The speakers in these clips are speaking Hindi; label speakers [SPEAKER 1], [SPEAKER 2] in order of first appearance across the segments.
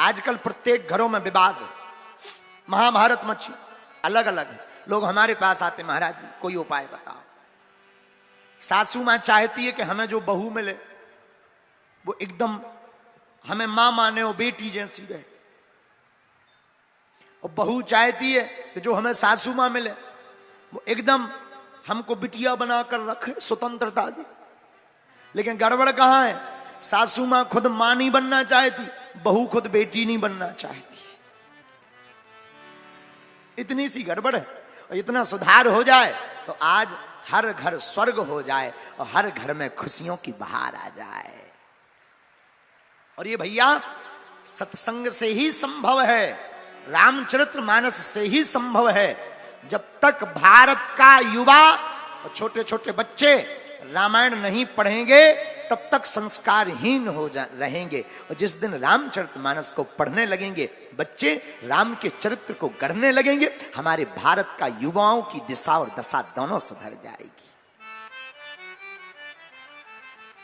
[SPEAKER 1] आजकल प्रत्येक घरों में विवाद है, महाभारत मची, अलग अलग है। लोग हमारे पास आते, महाराज जी कोई उपाय बताओ। सासू मां चाहती है कि हमें जो बहू मिले वो एकदम हमें मां माने, वो बेटी जैसी रहे, और बहू चाहती है कि जो हमें सासू मां मिले वो एकदम हमको बिटिया बनाकर रखे, स्वतंत्रता दे। लेकिन गड़बड़ कहां है? सासू मां खुद मां नहीं बनना चाहती, बहू खुद बेटी नहीं बनना चाहती। इतनी सी गड़बड़ है। और इतना सुधार हो जाए तो आज हर घर स्वर्ग हो जाए और हर घर में खुशियों की बहार आ जाए। और ये भैया सत्संग से ही संभव है, रामचरितमानस से ही संभव है। जब तक भारत का युवा और छोटे छोटे बच्चे रामायण नहीं पढ़ेंगे तब तक संस्कारहीन हो रहेंगे। और जिस दिन रामचरितमानस को पढ़ने लगेंगे बच्चे, राम के चरित्र को गढ़ने लगेंगे, हमारे भारत का युवाओं की दिशा और दशा दोनों सुधर जाएगी।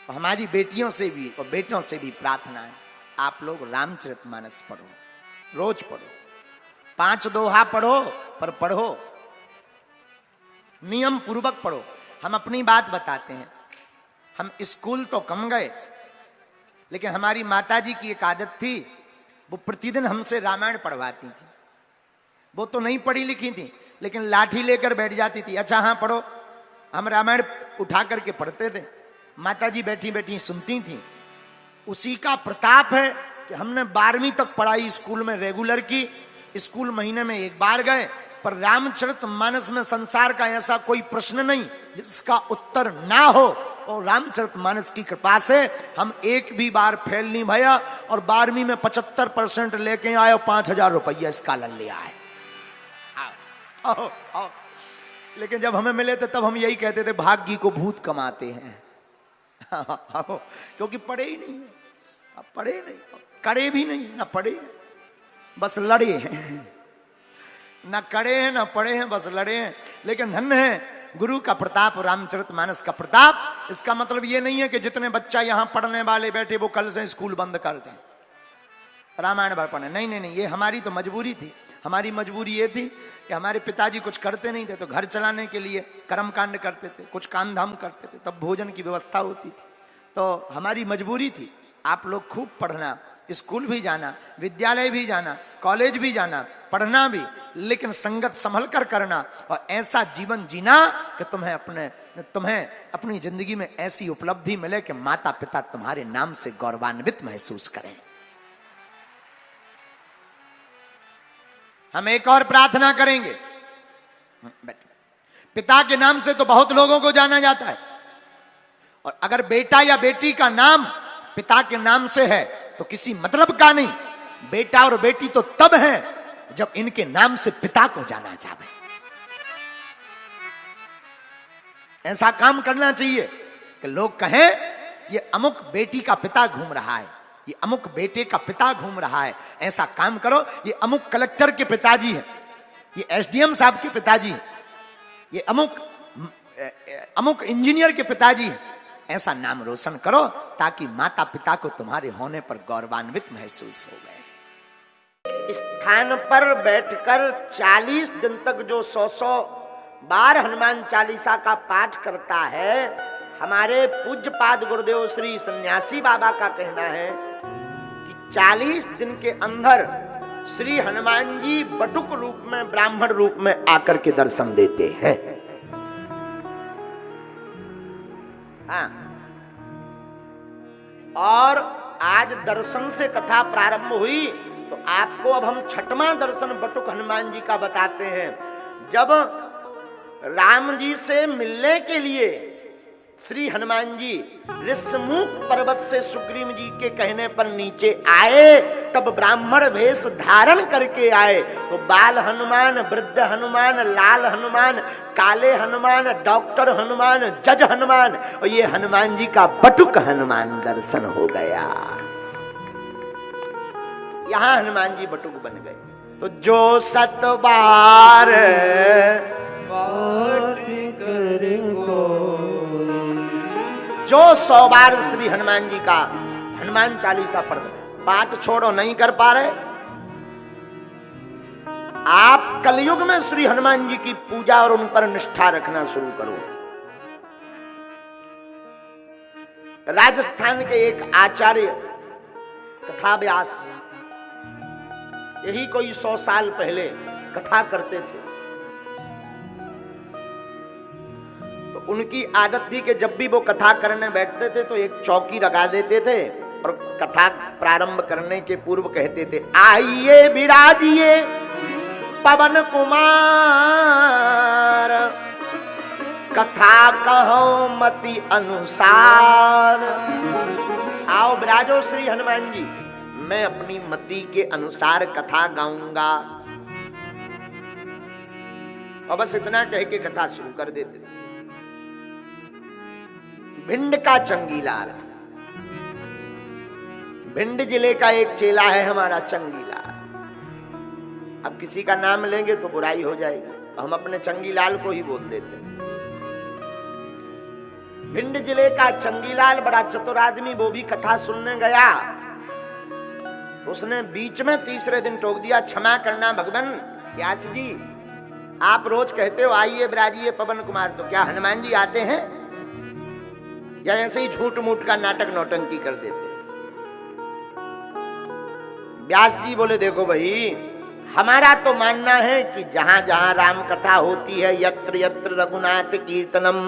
[SPEAKER 1] और हमारी बेटियों से भी और बेटों से भी प्रार्थना है, आप लोग रामचरितमानस पढ़ो, रोज पढ़ो, 5 दोहा पढ़ो, पर पढ़ो नियम पूर्वक पढ़ो। हम अपनी बात बताते हैं, हम स्कूल तो कम गए, लेकिन हमारी माताजी की एक आदत थी, वो प्रतिदिन हमसे रामायण पढ़वाती थी। वो तो नहीं पढ़ी लिखी थी, लेकिन लाठी लेकर बैठ जाती थी, अच्छा हाँ पढ़ो। हम रामायण उठा करके पढ़ते थे, माताजी बैठी बैठी सुनती थी। उसी का प्रताप है कि हमने 12वीं तक पढ़ाई स्कूल में रेगुलर की। स्कूल महीने में 1 बार गए, पर रामचरितमानस में संसार का ऐसा कोई प्रश्न नहीं जिसका उत्तर ना हो। और रामचरितमानस की कृपा से हम एक भी बार फेल नहीं भया, और 12वीं में 75% लेके आए और 5000 रुपया स्कॉलर ले आए। आओ, आओ। लेकिन जब हमें मिले थे तब हम यही कहते थे, भाग्य को भूत कमाते हैं। क्योंकि पढ़े ही नहीं, अब पढ़े नहीं, करे भी नहीं, ना पढ़े, बस लड़े हैं। ना कड़े हैं ना पढ़े हैं, बस लड़े हैं। लेकिन धन्य है गुरु का प्रताप, रामचरितमानस का प्रताप। इसका मतलब ये नहीं है कि जितने बच्चा यहां पढ़ने वाले बैठे वो कल से स्कूल बंद कर दें, रामायण भर पढ़े। नहीं नहीं नहीं, ये हमारी तो मजबूरी थी। हमारी मजबूरी ये थी कि हमारे पिताजी कुछ करते नहीं थे, तो घर चलाने के लिए कर्मकांड करते थे, कुछ काम धाम करते थे, तब भोजन की व्यवस्था होती थी। तो हमारी मजबूरी थी। आप लोग खूब पढ़ना, स्कूल भी जाना, विद्यालय भी जाना, कॉलेज भी जाना, पढ़ना भी, लेकिन संगत संभल कर करना, और ऐसा जीवन जीना कि तुम्हें अपनी जिंदगी में ऐसी उपलब्धि मिले कि माता पिता तुम्हारे नाम से गौरवान्वित महसूस करें। हम एक और प्रार्थना करेंगे। पिता के नाम से तो बहुत लोगों को जाना जाता है, और अगर बेटा या बेटी का नाम पिता के नाम से है तो किसी मतलब का नहीं। बेटा और बेटी तो तब है जब इनके नाम से पिता को जाना जाए। ऐसा काम करना चाहिए कि लोग कहें ये अमुक बेटी का पिता घूम रहा है, ये अमुक बेटे का पिता घूम रहा है। ऐसा काम करो, ये अमुक कलेक्टर के पिताजी है, ये एसडीएम साहब के पिताजी है, ये अमुक इंजीनियर के पिताजी है। ऐसा नाम रोशन करो ताकि माता पिता को तुम्हारे होने पर गौरवान्वित महसूस हो गए। स्थान पर बैठकर 40 दिन तक जो 100 बार हनुमान चालीसा का पाठ करता है, हमारे पूज्यपाद गुरुदेव श्री सन्यासी बाबा का कहना है कि 40 दिन के अंदर श्री हनुमान जी बटुक रूप में, ब्राह्मण रूप में आकर के दर्शन देते हैं। हाँ। और आज दर्शन से कथा प्रारंभ हुई, तो आपको अब हम 6वां दर्शन बटुक हनुमान जी का बताते हैं। जब राम जी से मिलने के लिए श्री हनुमान जी ऋषमुख पर्वत से सुग्रीव जी के कहने पर नीचे आए, तब ब्राह्मण वेश धारण करके आए। तो बाल हनुमान, वृद्ध हनुमान, लाल हनुमान, काले हनुमान, डॉक्टर हनुमान, जज हनुमान, और ये हनुमान जी का बटुक हनुमान दर्शन हो गया। यहां हनुमान जी बटुक बन गए। तो जो 7 बार जो 100 बार श्री हनुमान जी का हनुमान चालीसा पढ़, पाठ छोड़ो, नहीं कर पा रहे, आप कलयुग में श्री हनुमान जी की पूजा और उन पर निष्ठा रखना शुरू करो। राजस्थान के एक आचार्य कथा व्यास यही कोई 100 साल पहले कथा करते थे, तो उनकी आदत थी कि जब भी वो कथा करने बैठते थे तो एक चौकी लगा देते थे और कथा प्रारंभ करने के पूर्व कहते थे, आइए विराजिए पवन कुमार, कथा कहो मति अनुसार। आओ विराजो श्री हनुमान जी, मैं अपनी मति के अनुसार कथा गाऊंगा। और बस इतना कह के कथा शुरू कर देते थे। भिंड का चंगीलाल, भिंड जिले का एक चेला है हमारा चंगीलाल। अब किसी का नाम लेंगे तो बुराई हो जाएगी, तो हम अपने चंगीलाल को ही बोल देते हैं। भिंड जिले का चंगीलाल बड़ा चतुर आदमी, वो भी कथा सुनने गया तो उसने बीच में तीसरे दिन टोक दिया, क्षमा करना भगवान व्यास जी, आप रोज कहते हो आइए विराजिए पवन कुमार, तो क्या हनुमान जी आते हैं या ऐसे ही झूठ मूठ का नाटक नौटंकी कर देते? व्यास जी बोले देखो भाई, हमारा तो मानना है कि जहां जहां राम कथा होती है, यत्र यत्र रघुनाथ कीर्तनम,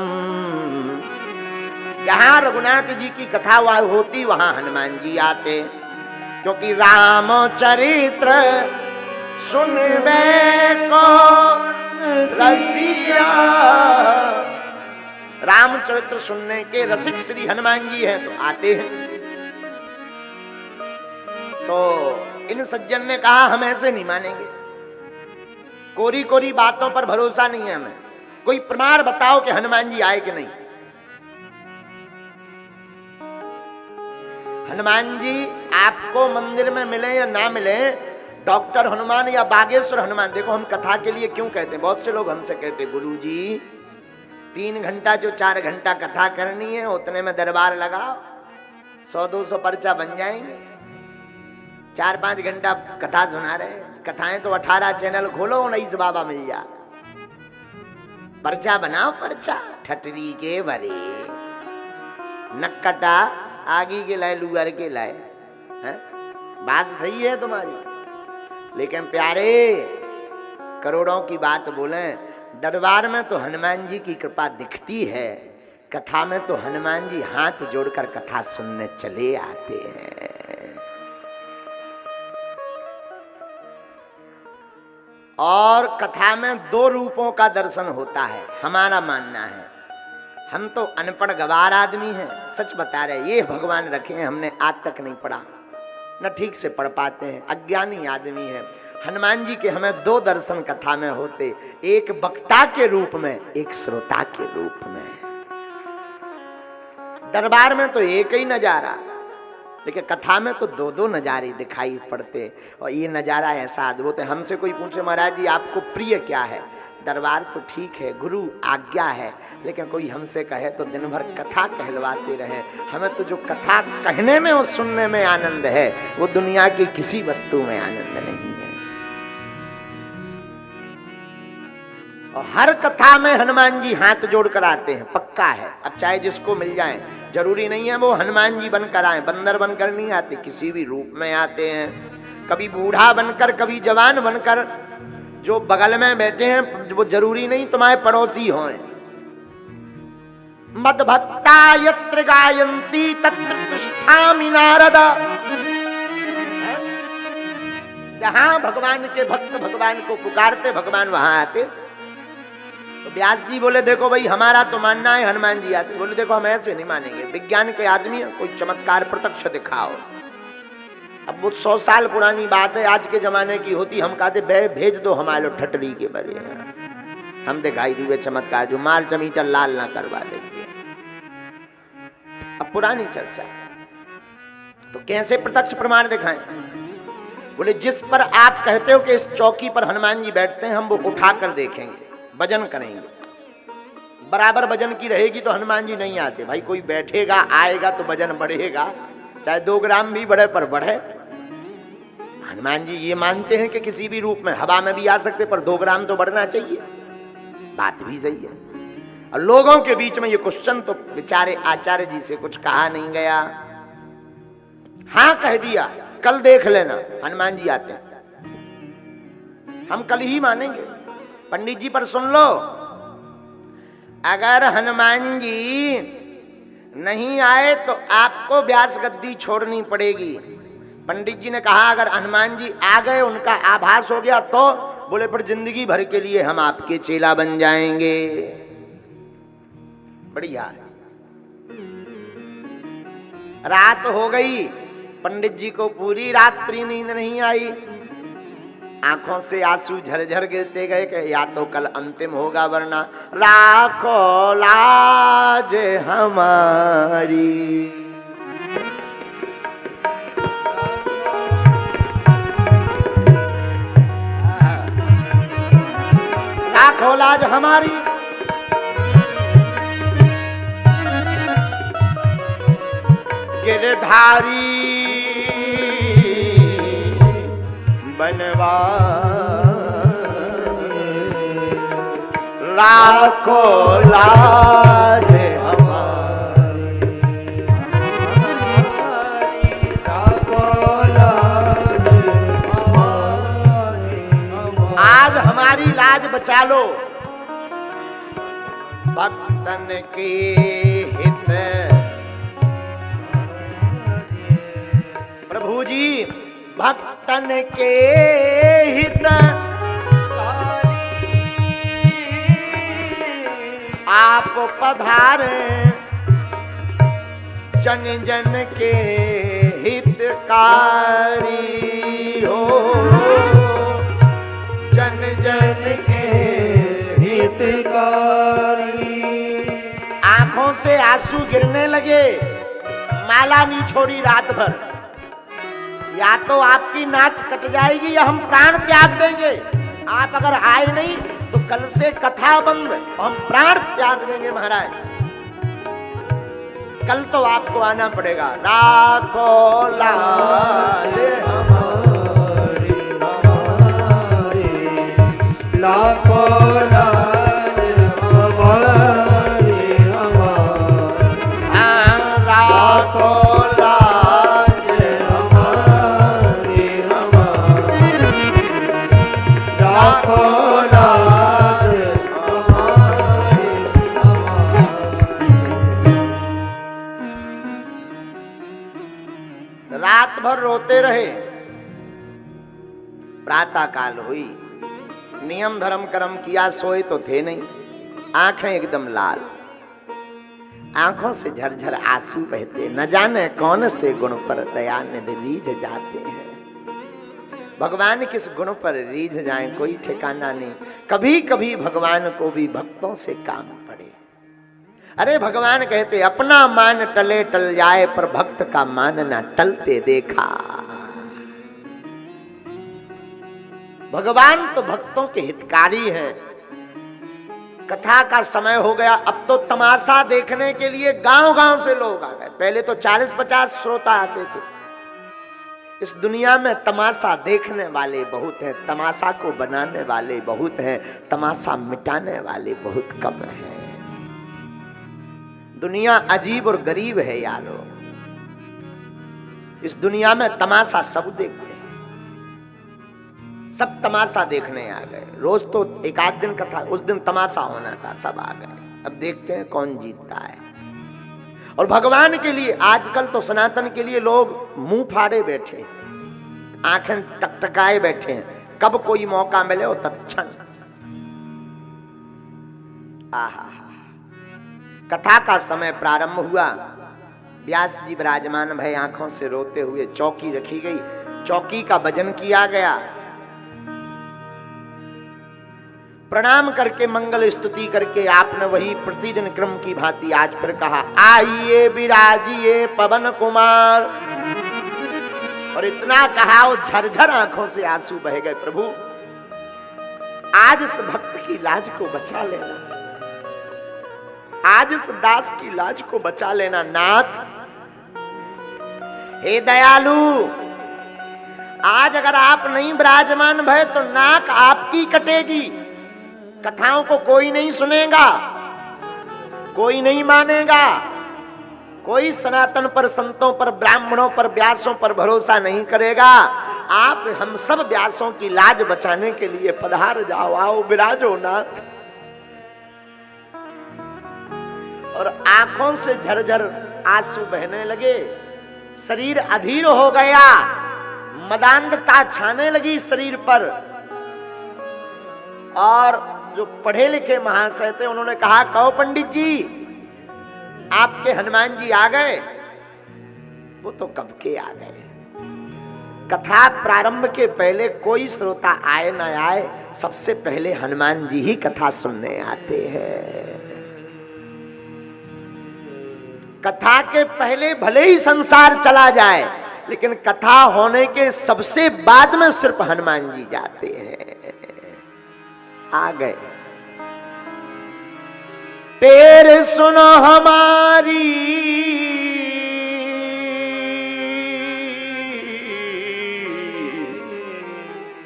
[SPEAKER 1] जहां रघुनाथ जी की कथा होती वहां हनुमान जी आते, क्योंकि राम चरित्र सुनबे को रसिया, रामचरित्र सुनने के रसिक श्री हनुमान जी हैं तो आते हैं। तो इन सज्जन ने कहा हम ऐसे नहीं मानेंगे, कोरी कोरी बातों पर भरोसा नहीं है हमें, कोई प्रमाण बताओ कि हनुमान जी आए कि नहीं। हनुमान जी आपको मंदिर में मिले या ना मिले, डॉक्टर हनुमान या बागेश्वर हनुमान, देखो हम कथा के लिए क्यों कहते हैं, बहुत से लोग हमसे कहते गुरुजी 3 घंटा जो 4 घंटा कथा करनी है उतने में दरबार लगाओ, 100-200 पर्चा बन जाएंगे, 4-5 घंटा कथा सुना रहे, कथाएं तो 18 चैनल खोलो 19 बाबा मिल जा, पर्चा बनाओ पर्चा, ठटरी के भरे नक्कटा आगी के लाए लुगर के लाए, बात सही है तुम्हारी, लेकिन प्यारे करोड़ों की बात बोले, दरबार में तो हनुमान जी की कृपा दिखती है, कथा में तो हनुमान जी हाथ जोड़कर कथा सुनने चले आते हैं। और कथा में 2 रूपों का दर्शन होता है, हमारा मानना है। हम तो अनपढ़ गवार आदमी हैं, सच बता रहे, ये भगवान रखे हैं, हमने आज तक नहीं पढ़ा, न ठीक से पढ़ पाते हैं, अज्ञानी आदमी हैं। हनुमान जी के हमें 2 दर्शन कथा में होते, एक वक्ता के रूप में, एक श्रोता के रूप में। दरबार में तो एक ही नजारा, लेकिन कथा में तो 2-2 नजारे दिखाई पड़ते, और ये नजारा ऐसा अद्भुत है। हमसे कोई पूछे महाराज जी आपको प्रिय क्या है, दरबार तो ठीक है, गुरु आज्ञा है, लेकिन कोई हमसे कहे तो दिन भर कथा कहलवाते रहे, हमें तो जो कथा कहने में और सुनने में आनंद है वो दुनिया की किसी वस्तु में आनंद नहीं है। और हर कथा में हनुमान जी हाथ जोड़कर आते हैं, पक्का है। अब चाहे जिसको मिल जाए, जरूरी नहीं है वो हनुमान जी बनकर आए, बंदर बनकर नहीं आते, किसी भी रूप में आते हैं, कभी बूढ़ा बनकर, कभी जवान बनकर। जो बगल में बैठे हैं वो जरूरी नहीं तुम्हारे पड़ोसी हों। मद भक्ता यत्र गायन्ति तत्र तिष्ठामि नारद, जहां भगवान के भक्त भगवान को पुकारते भगवान वहां आते। तो व्यास जी बोले देखो भाई हमारा तो मानना है हनुमान जी आते। बोले देखो हम ऐसे नहीं मानेंगे, विज्ञान के आदमी है, कोई चमत्कार प्रत्यक्ष दिखाओ। अब वो 100 साल पुरानी बात है, आज के जमाने की होती हम कहते भेज दो हमारे ठटरी के बरे, हम दिखाई दिए चमत्कार, जो माल चमीटर लाल ना करवा देंगे। अब पुरानी चर्चा, तो कैसे प्रत्यक्ष प्रमाण दिखाएं? बोले जिस पर आप कहते हो कि इस चौकी पर हनुमान जी बैठते हैं, हम वो उठा कर देखेंगे, वजन करेंगे, बराबर वजन की रहेगी तो हनुमान जी नहीं आते। भाई कोई बैठेगा आएगा तो वजन बढ़ेगा, चाहे 2 ग्राम भी बढ़े पर बढ़े, हनुमान जी ये मानते हैं कि किसी भी रूप में हवा में भी आ सकते, पर 2 ग्राम तो बढ़ना चाहिए। बात भी सही है। और लोगों के बीच में ये क्वेश्चन तो बेचारे आचार्य जी से कुछ कहा नहीं गया। हाँ कह दिया, कल देख लेना हनुमान जी आते हैं, हम कल ही मानेंगे। पंडित जी पर सुन लो, अगर हनुमान जी नहीं आए तो आपको व्यास गद्दी छोड़नी पड़ेगी। पंडित जी ने कहा अगर हनुमान जी आ गए, उनका आभास हो गया तो बोले पर जिंदगी भर के लिए हम आपके चेला बन जाएंगे। बढ़िया। रात हो गई, पंडित जी को पूरी रात्रि नींद नहीं आई, आंखों से आंसू झरझर गिरते गए कि या तो कल अंतिम होगा वरना राखो लाज हमारी। राखो लाज हमारी, गिरधारी बनवा राखो लाज हमारी, राखो लाज हमारी। आज हमारी लाज बचा लो। भक्तन के हित प्रभु जी, भक्तन के हित आप पधारे, जन जन के हितकारी हो, जन जन के हितकारी। आंखों से आंसू गिरने लगे, माला नहीं छोड़ी रात भर। या तो आपकी नाक कट जाएगी या हम प्राण त्याग देंगे। आप अगर आए नहीं तो कल से कथा बंद, हम प्राण त्याग देंगे महाराज। कल तो आपको आना पड़ेगा। राखो लाज हमारी, राखो लाज हमारी, राखो रात भर रोते रहे। प्रातः काल हुई, नियम धर्म कर्म किया, सोए तो थे नहीं, आंखें एकदम लाल, आंखों से झरझर आंसू बहते। न जाने कौन से गुण पर दया निधि रीझ जाते हैं। भगवान किस गुण पर रीझ जाए कोई ठिकाना नहीं। कभी कभी भगवान को भी भक्तों से काम पड़े। अरे भगवान कहते अपना मान टले टल जाए, पर भक्त का मान ना टलते देखा। भगवान तो भक्तों के हितकारी हैं। कथा का समय हो गया, अब तो तमाशा देखने के लिए गांव गांव से लोग आ गए। पहले तो 40-50 श्रोता आते थे। इस दुनिया में तमाशा देखने वाले बहुत हैं, तमाशा को बनाने वाले बहुत हैं, तमाशा मिटाने वाले बहुत कम हैं। दुनिया अजीब और गरीब है यारो। इस दुनिया में तमाशा सब देखते हैं, सब तमाशा देखने आ गए। रोज तो एक आध दिन कथा, उस दिन तमाशा होना था, सब आ गए। अब देखते हैं कौन जीतता है। और भगवान के लिए आजकल तो सनातन के लिए लोग मुंह फाड़े बैठे, आंखें टकटकाए बैठे हैं। कब कोई मौका मिले वो तत्क्षण। आहा, कथा का समय प्रारंभ हुआ। व्यास जी विराजमान भय, आंखों से रोते हुए चौकी रखी गई, चौकी का भजन किया गया। प्रणाम करके मंगल स्तुति करके आपने वही प्रतिदिन क्रम की भांति आज फिर कहा, आइए विराजिए पवन कुमार। और इतना कहा वो झरझर आंखों से आंसू बह गए। प्रभु आज इस भक्त की लाज को बचा लेना, आज इस दास की लाज को बचा लेना नाथ। हे दयालु, आज अगर आप नहीं विराजमान भय तो नाक आपकी कटेगी। कथाओं को कोई नहीं सुनेगा, कोई नहीं मानेगा, कोई सनातन पर, संतों पर, ब्राह्मणों पर, व्यासों पर भरोसा नहीं करेगा। आप हम सब व्यासों की लाज बचाने के लिए पधार जाओ, आओ विराजो नाथ। और आंखों से झरझर आंसू बहने लगे, शरीर अधीर हो गया, मदांधता छाने लगी शरीर पर। और जो पढ़े लिखे महाशय थे उन्होंने कहा, कहो पंडित जी आपके हनुमान जी आ गए? वो तो कब के आ गए। कथा प्रारंभ के पहले कोई श्रोता आए न आए, सबसे पहले हनुमान जी ही कथा सुनने आते हैं। कथा के पहले भले ही संसार चला जाए, लेकिन कथा होने के सबसे बाद में सिर्फ हनुमान जी जाते हैं। आ गए। तेरे सुनो हमारी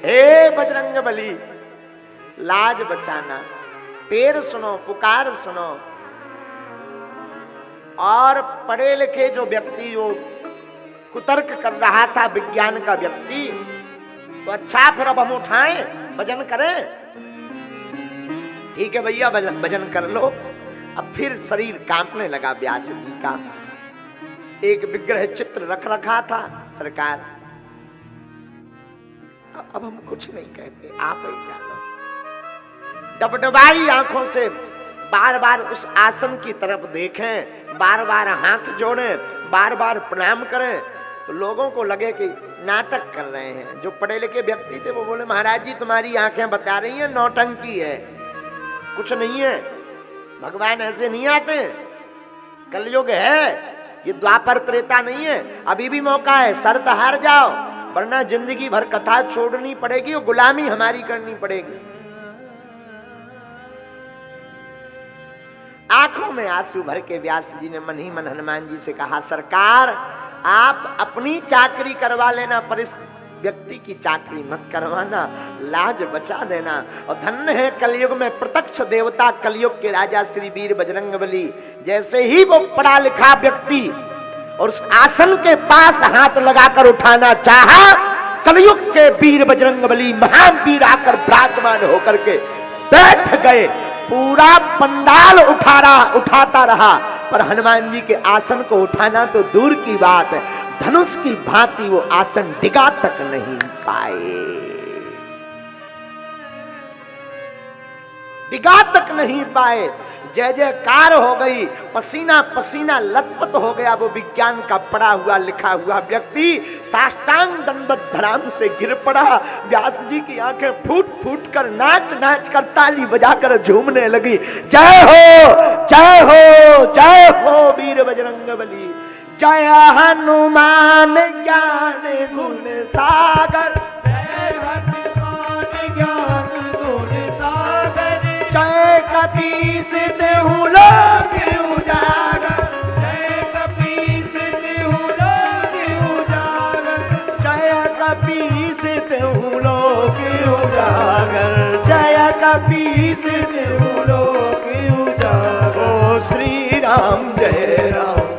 [SPEAKER 1] हे बजरंगबली, लाज बचाना। पैर सुनो, पुकार सुनो। और पढ़े लिखे जो व्यक्ति जो कुतर्क कर रहा था, विज्ञान का व्यक्ति, तो अच्छा फिर अब हम उठाएं, भजन करें। ठीक है भैया भजन कर लो। अब फिर शरीर कांपने लगा व्यास जी का। एक विग्रह चित्र रख रखा था सरकार। अब हम कुछ नहीं कहते, आप ही जानो। डबडबाई आंखों से बार बार उस आसन की तरफ देखें, बार बार हाथ जोड़ें, बार बार प्रणाम करें, तो लोगों को लगे कि नाटक कर रहे हैं। जो पढ़े लिखे व्यक्ति थे वो बोले, महाराज जी तुम्हारी आंखें बता रही हैं नौटंकी है, कुछ नहीं है, भगवान ऐसे नहीं आते, कलयुग है, ये द्वापर त्रेता नहीं है, अभी भी मौका है, शर्त हार जाओ, वरना जिंदगी भर कथा छोड़नी पड़ेगी और गुलामी हमारी करनी पड़ेगी। आंखों में आंसू भर के व्यास जी ने मन ही मन हनुमान जी से कहा, सरकार आप अपनी चाकरी करवा लेना, पर इस व्यक्ति की चाकरी मत करवाना, लाज बचा देना। और धन्य है कलयुग में प्रत्यक्ष देवता, कलयुग के राजा श्री वीर बजरंगबली। जैसे ही वो पढ़ा लिखा व्यक्ति और उस आसन के पास हाथ लगाकर उठाना चाहा, कलयुग के वीर बजरंगबली महान वीर आकर विराजमान होकर के बैठ गए। पूरा पंडाल उठाता रहा, पर हनुमान जी के आसन को उठाना तो दूर की बात है, धनुष की भांति वो आसन डिगा तक नहीं पाए, डिगा तक नहीं पाए। जय जयकार हो गई, पसीना पसीना लथपथ हो गया। वो विज्ञान का पढ़ा हुआ लिखा हुआ व्यक्ति साष्टांग दंडवत धड़ाम से गिर पड़ा। व्यास जी की आंखें फूट फूट कर, नाच नाच कर, ताली बजाकर झूमने लगी। जय हो जय हो जय हो वीर बजरंगबली, जय हनुमान ज्ञान गुण सागर, जय हनुमान ज्ञान गुण सागर, जय कपीस देहु लोक उजागर, जय कपीस देहु लोक उजागर, जय कपीस देहु लोक उजागर, जय कपीस देहु लोक उजागर। ओ श्री राम जय राम।